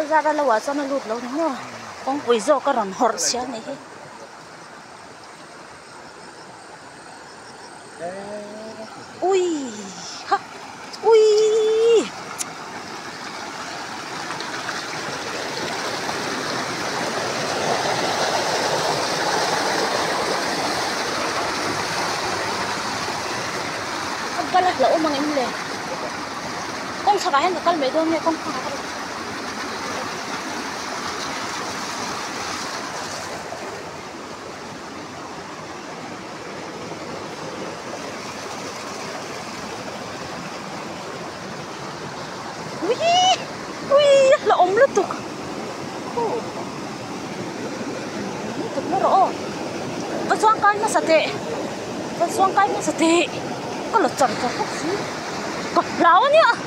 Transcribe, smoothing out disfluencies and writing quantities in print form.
ra ra lâu à cho nó lụt lâu đúng không con quỷ rô có ròn hột xé này hết ui ha ui con cái lắc lỗ mà em lên con sao cái nó con mấy đôi nghe con phá ui ui là ôm lứt tục tục nó rõ cái xoang cái nó sate cái xoang cái nó sate có là chọn cho phúc xí còn láo nhá